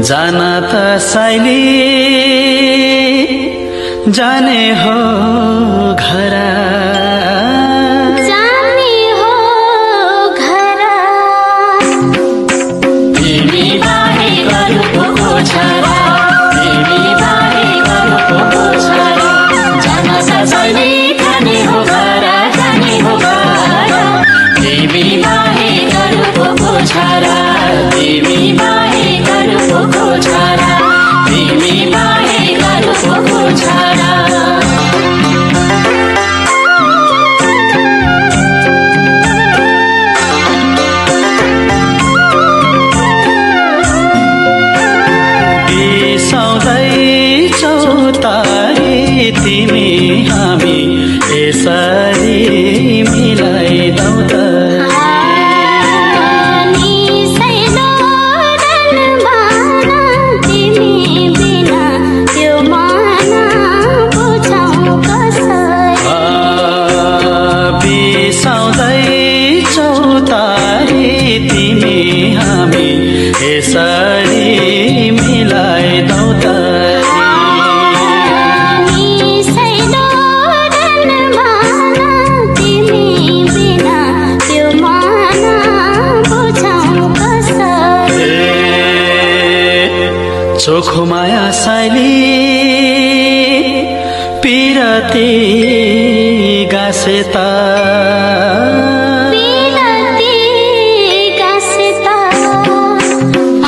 जान त साइली जाने हो घर तिमी हामी यसरी मिलाइदौ त बिसाउँदैछौ तारी तिमी हामी यसरी मिलाइदौ त चोखो माया साइली पिरती गासेता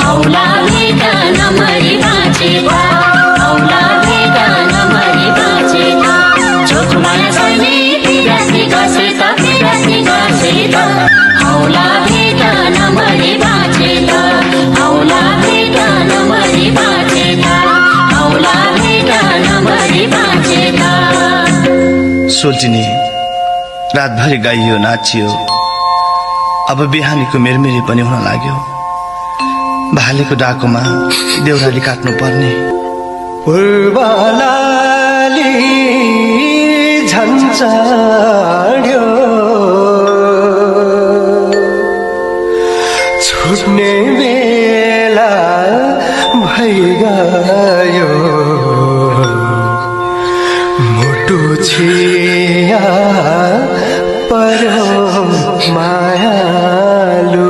औला भेगा नमरी बाँचेता औला भेगा नमरी बाँचेता चोखो माया साइली पिरती गासेता औला भेगा नमरी बाँचेता औला भेगा नमरी सोल्टिनी रातभरि गाइयो नाचियो अब बिहानीको मेरमेरी पनि हुन लाग्यो भालेको डाकोमा देउराली काट्नु पर्ने पूर्वलाली झन्झाड्यो छुट्ने बेला भइगयो मुटु छिया पर्यो मायालु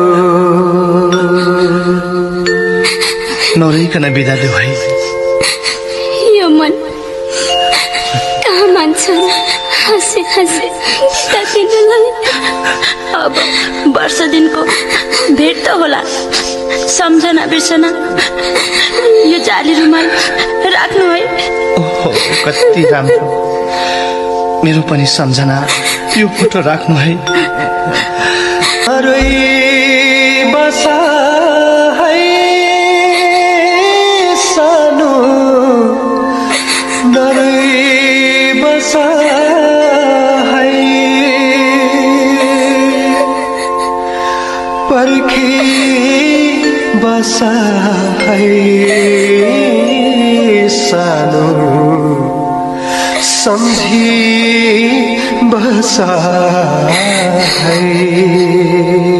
नरहिकन बिदा देऊ है यो मन कहाँ मान्छ हाँसी हाँसी बिदा दिनलाई अब वर्ष दिनको भेट त होला सम्झना बिर्सना यो जाली रुमाल राख्नु है ओहो कति राम्रो मेरो पनि सम्झना यो फोटो राख्नु है बसा है सानो नरै बसा है पर्खी बसा है सानो सम्झी बसा है।